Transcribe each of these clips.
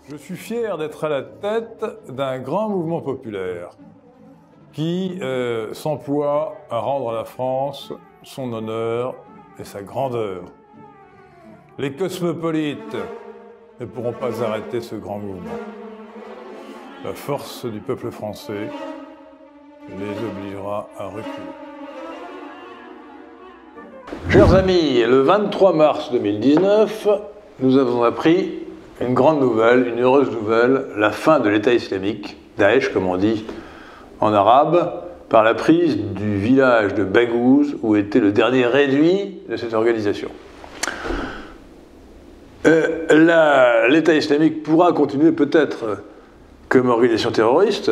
Je suis fier d'être à la tête d'un grand mouvement populaire qui s'emploie à rendre à la France son honneur et sa grandeur. Les cosmopolites ne pourront pas arrêter ce grand mouvement. La force du peuple français les obligera à reculer. Chers amis, le 23 mars 2019, nous avons appris une grande nouvelle, une heureuse nouvelle, la fin de l'État islamique, Daesh comme on dit en arabe, par la prise du village de Baghouz, où était le dernier réduit de cette organisation. L'État islamique pourra continuer peut-être comme organisation terroriste,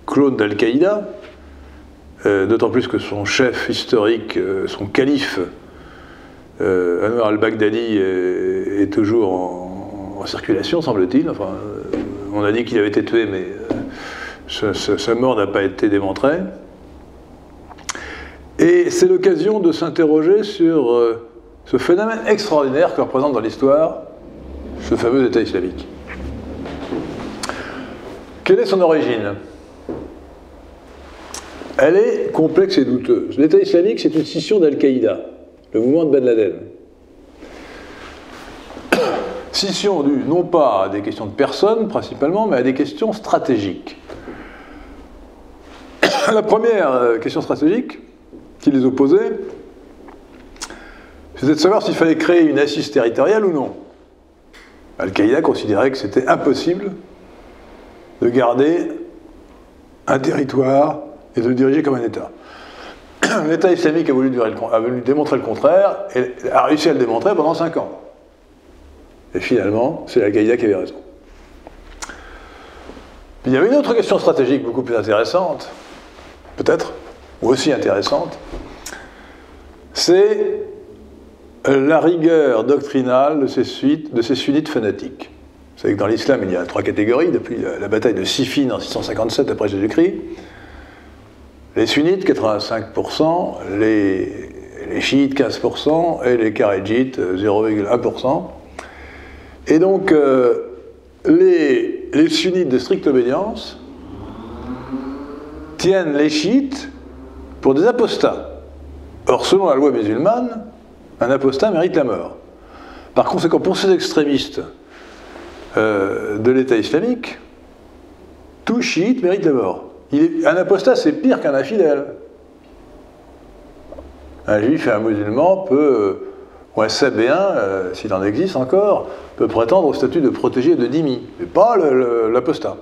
clone d'Al-Qaïda, d'autant plus que son chef historique, son calife, Anwar al-Baghdadi, est toujours en circulation, semble-t-il. Enfin, on a dit qu'il avait été tué, mais sa mort n'a pas été démontrée. Et c'est l'occasion de s'interroger sur ce phénomène extraordinaire que représente dans l'histoire ce fameux État islamique. Quelle est son origine? Elle est complexe et douteuse. L'État islamique, c'est une scission d'Al-Qaïda, le mouvement de Ben Laden. Scission due non pas à des questions de personnes principalement, mais à des questions stratégiques. La première question stratégique qui les opposait, c'était de savoir s'il fallait créer une assise territoriale ou non. Al-Qaïda considérait que c'était impossible de garder un territoire et de le diriger comme un État. L'État islamique a voulu démontrer le contraire et a réussi à le démontrer pendant 5 ans. Et finalement, c'est Al-Qaïda qui avait raison. Il y avait une autre question stratégique beaucoup plus intéressante, peut-être, ou aussi intéressante, c'est la rigueur doctrinale de ces sunnites fanatiques. Vous savez que dans l'islam, il y a 3 catégories, depuis la bataille de Siffin en 657 après Jésus-Christ. Les sunnites, 85%, les chiites, 15%, et les kharidjites, 0,1%. Et donc, les sunnites de stricte obédience tiennent les chiites pour des apostats. Or, selon la loi musulmane, un apostat mérite la mort. Par conséquent, pour ces extrémistes de l'État islamique, tout chiite mérite la mort. Un apostat, c'est pire qu'un infidèle. Un juif et un musulman peut, ou un sabéen, s'il en existe encore, peut prétendre au statut de protégé de dhimmi, mais pas l'apostat.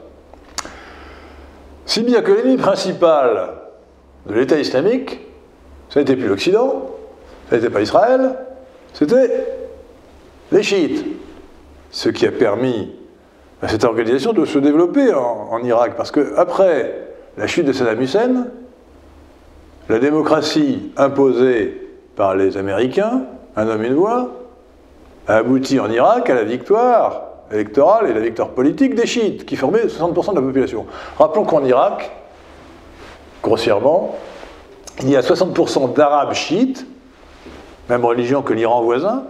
Si bien que l'ennemi principal de l'État islamique, ça n'était plus l'Occident, ça n'était pas Israël, c'était les chiites. Ce qui a permis à cette organisation de se développer en Irak, parce qu'après la chute de Saddam Hussein, la démocratie imposée par les Américains, un homme, une voix, a abouti en Irak à la victoire électorale et la victoire politique des chiites, qui formaient 60% de la population. Rappelons qu'en Irak, grossièrement, il y a 60% d'arabes chiites, même religion que l'Iran voisin,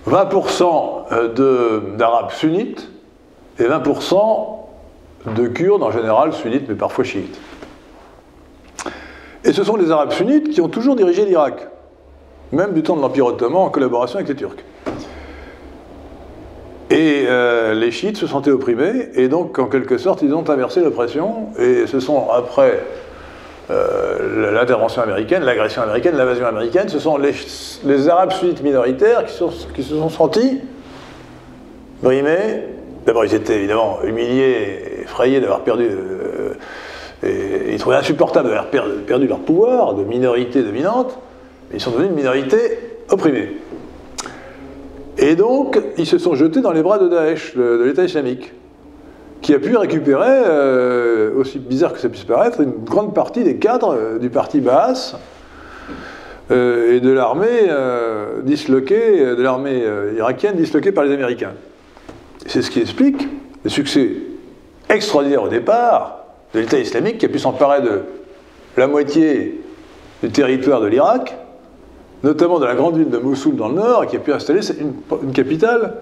20% d'arabes sunnites et 20% de Kurdes, en général sunnites, mais parfois chiites. Et ce sont les arabes sunnites qui ont toujours dirigé l'Irak, même du temps de l'Empire ottoman en collaboration avec les Turcs. Et les chiites se sentaient opprimés, et donc en quelque sorte ils ont inversé l'oppression, et ce sont après l'intervention américaine, l'agression américaine, l'invasion américaine, ce sont les arabes sunnites minoritaires qui se sont sentis brimés. D'abord ils étaient évidemment humiliés, effrayés d'avoir perdu, et ils trouvaient insupportable d'avoir perdu leur pouvoir de minorité dominante, mais ils sont devenus une minorité opprimée. Et donc ils se sont jetés dans les bras de Daesh, de l'État islamique, qui a pu récupérer, aussi bizarre que ça puisse paraître, une grande partie des cadres du parti Baas et de l'armée disloquée, de l'armée irakienne disloquée par les Américains. C'est ce qui explique le succès extraordinaire au départ de l'État islamique, qui a pu s'emparer de la moitié du territoire de l'Irak, notamment de la grande ville de Mossoul dans le nord, et qui a pu installer une capitale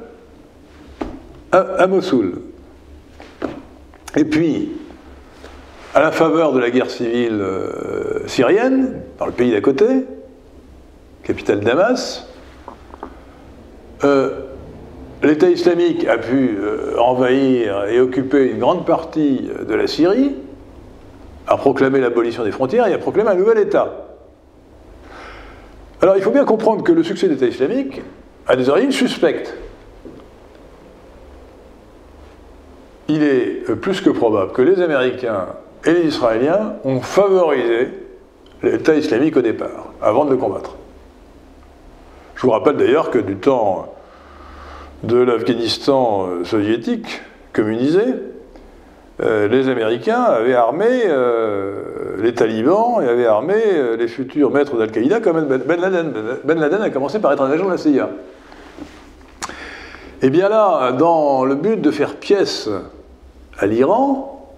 à Mossoul. Et puis, à la faveur de la guerre civile syrienne, dans le pays d'à côté, capitale Damas, l'État islamique a pu envahir et occuper une grande partie de la Syrie, a proclamé l'abolition des frontières et a proclamé un nouvel État. Alors il faut bien comprendre que le succès de l'État islamique a des origines suspectes. Il est plus que probable que les Américains et les Israéliens ont favorisé l'État islamique au départ, avant de le combattre. Je vous rappelle d'ailleurs que du temps de l'Afghanistan soviétique, communisé, les Américains avaient armé les talibans et avaient armé les futurs maîtres d'Al-Qaïda comme Ben Laden. Ben Laden a commencé par être un agent de la CIA. Et bien là, dans le but de faire pièce à l'Iran,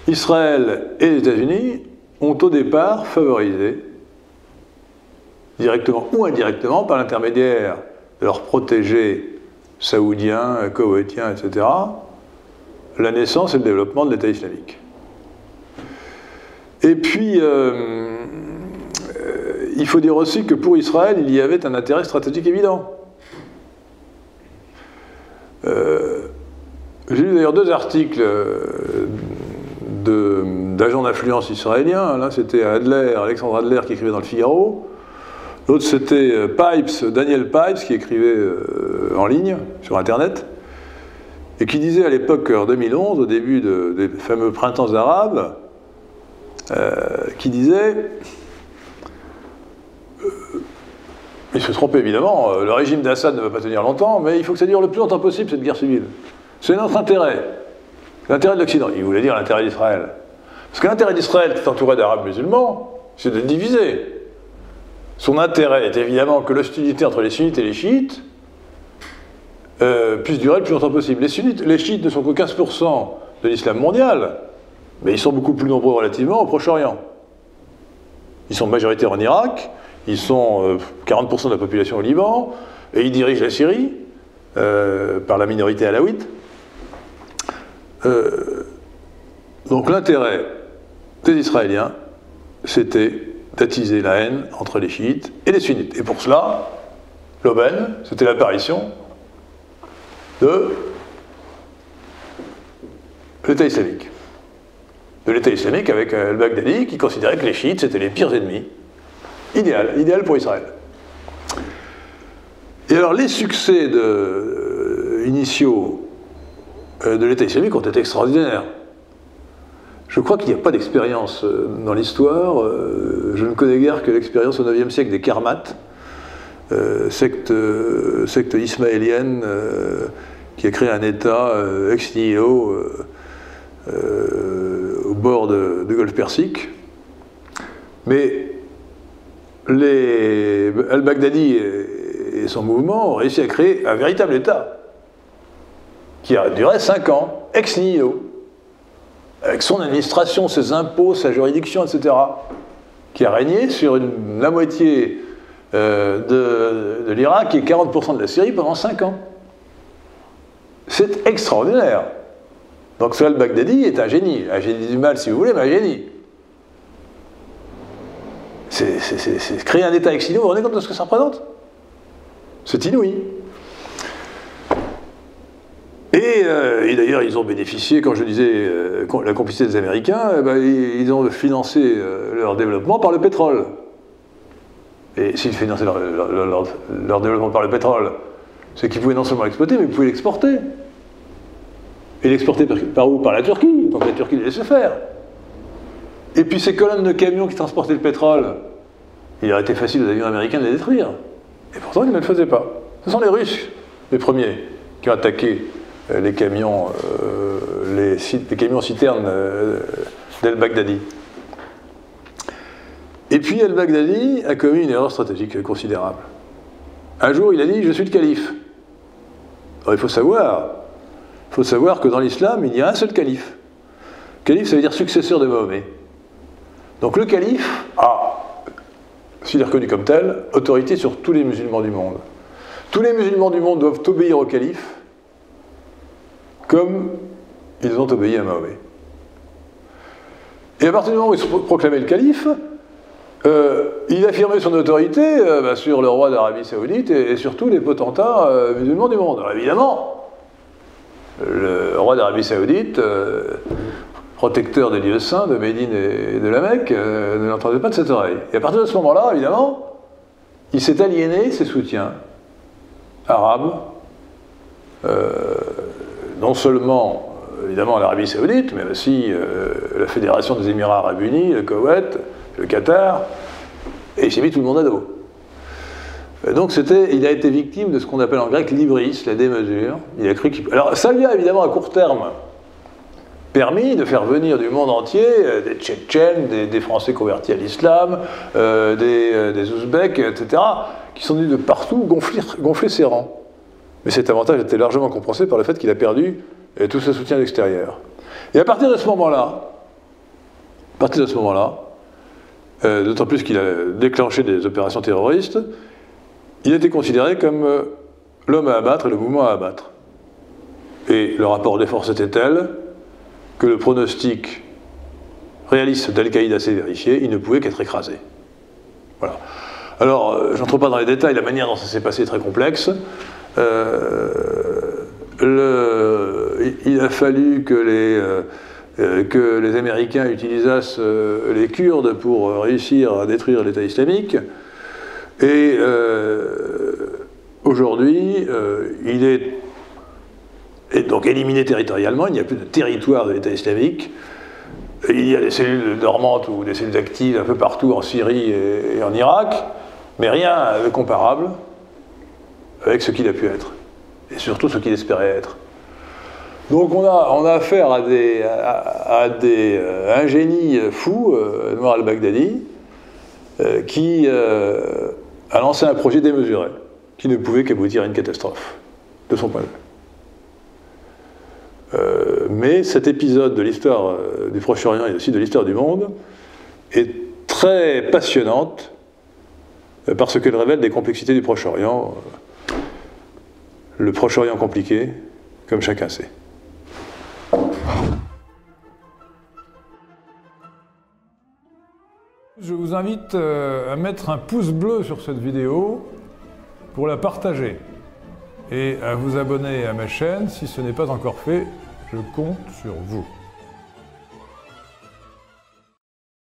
Israël et les États-Unis ont au départ favorisé, directement ou indirectement, par l'intermédiaire de leurs protégés saoudiens, koweïtiens, etc., la naissance et le développement de l'État islamique. Et puis, il faut dire aussi que pour Israël, il y avait un intérêt stratégique évident. J'ai lu d'ailleurs 2 articles d'agents d'influence israéliens. L'un, c'était Alexandre Adler, qui écrivait dans le Figaro. L'autre, c'était Daniel Pipes, qui écrivait en ligne, sur Internet, et qui disait à l'époque, en 2011, au début des fameux printemps arabes, qui disait, il se trompait évidemment, le régime d'Assad ne va pas tenir longtemps, mais il faut que ça dure le plus longtemps possible, cette guerre civile. C'est notre intérêt, l'intérêt de l'Occident. Il voulait dire l'intérêt d'Israël. Parce que l'intérêt d'Israël, qui est entouré d'Arabes musulmans, c'est de diviser. Son intérêt est évidemment que l'hostilité entre les sunnites et les chiites puisse durer le plus longtemps possible. Les chiites ne sont que 15% de l'islam mondial, mais ils sont beaucoup plus nombreux relativement au Proche-Orient. Ils sont majoritaires en Irak, ils sont 40% de la population au Liban, et ils dirigent la Syrie par la minorité alaouite. Donc l'intérêt des Israéliens, c'était d'attiser la haine entre les chiites et les sunnites. Et pour cela, l'aubaine, c'était l'apparition de l'État islamique. De l'État islamique avec al-Baghdadi qui considérait que les chiites c'était les pires ennemis. Idéal pour Israël. Et alors les succès initiaux de l'État islamique ont été extraordinaires. Je crois qu'il n'y a pas d'expérience dans l'histoire. Je ne connais guère que l'expérience au IXe siècle des Karmates, secte ismaélienne qui a créé un État ex nihilo au bord du Golfe Persique. Mais al-Baghdadi et son mouvement ont réussi à créer un véritable État qui a duré 5 ans, ex nihilo, avec son administration, ses impôts, sa juridiction, etc., qui a régné sur la moitié de l'Irak et 40% de la Syrie pendant 5 ans. C'est extraordinaire. Donc ce al-Baghdadi est un génie du mal si vous voulez, mais un génie. C'est créer un État ex nihilo, vous vous rendez compte de ce que ça représente? C'est inouï. Et d'ailleurs, ils ont bénéficié, quand je disais la complicité des Américains, ils ont financé leur développement par le pétrole. Et s'ils finançaient leur développement par le pétrole, c'est qu'ils pouvaient non seulement l'exploiter, mais ils pouvaient l'exporter. Et l'exporter par où? Par la Turquie, donc la Turquie les laissait faire. Et puis ces colonnes de camions qui transportaient le pétrole, il aurait été facile aux avions américains de les détruire. Et pourtant, ils ne le faisaient pas. Ce sont les Russes, les premiers, qui ont attaqué les camions citernes d'al-Baghdadi. Et puis al-Baghdadi a commis une erreur stratégique considérable. Un jour, il a dit « Je suis le calife ». Alors il faut savoir que dans l'islam, il y a un seul calife. Calife, ça veut dire successeur de Mahomet. Donc le calife a, s'il est reconnu comme tel, autorité sur tous les musulmans du monde. tous les musulmans du monde doivent obéir au calife, comme ils ont obéi à Mahomet. Et à partir du moment où ils se proclamaient le calife, il affirmait son autorité sur le roi d'Arabie Saoudite et sur tous les potentats musulmans du monde. Alors évidemment, le roi d'Arabie Saoudite, protecteur des lieux saints de Médine et de la Mecque, ne l'entendait pas de cette oreille. Et à partir de ce moment-là, évidemment, il s'est aliéné ses soutiens arabes, non seulement évidemment l'Arabie Saoudite, mais aussi la Fédération des Émirats Arabes Unis, le Koweït, le Qatar, et il s'est mis tout le monde à dos. Donc il a été victime de ce qu'on appelle en grec l'hybris, la démesure. Il a cru qu'il... Alors ça lui a évidemment à court terme permis de faire venir du monde entier des Tchétchènes, des Français convertis à l'islam, des Ouzbeks, etc., qui sont venus de partout gonfler ses rangs. Mais cet avantage était largement compensé par le fait qu'il a perdu tout ce soutien extérieur. Et à partir de ce moment-là, d'autant plus qu'il a déclenché des opérations terroristes, il a été considéré comme l'homme à abattre et le mouvement à abattre. Et le rapport des forces était tel que le pronostic réaliste d'Al-Qaïda s'est vérifié, il ne pouvait qu'être écrasé. Voilà. Alors, j'entre pas dans les détails, la manière dont ça s'est passé est très complexe. Il a fallu que les Américains utilisassent les Kurdes pour réussir à détruire l'État islamique. Et aujourd'hui, il est donc éliminé territorialement, il n'y a plus de territoire de l'État islamique. Il y a des cellules dormantes ou des cellules actives un peu partout en Syrie et en Irak, mais rien de comparable avec ce qu'il a pu être, et surtout ce qu'il espérait être. Donc on a affaire à un génie fou, Noir al-Baghdadi, qui a lancé un projet démesuré, qui ne pouvait qu'aboutir à une catastrophe, de son point de vue. Mais cet épisode de l'histoire du Proche-Orient et aussi de l'histoire du monde est très passionnante parce qu'elle révèle des complexités du Proche-Orient. Le Proche-Orient compliqué, comme chacun sait. Je vous invite à mettre un pouce bleu sur cette vidéo pour la partager et à vous abonner à ma chaîne si ce n'est pas encore fait. Je compte sur vous.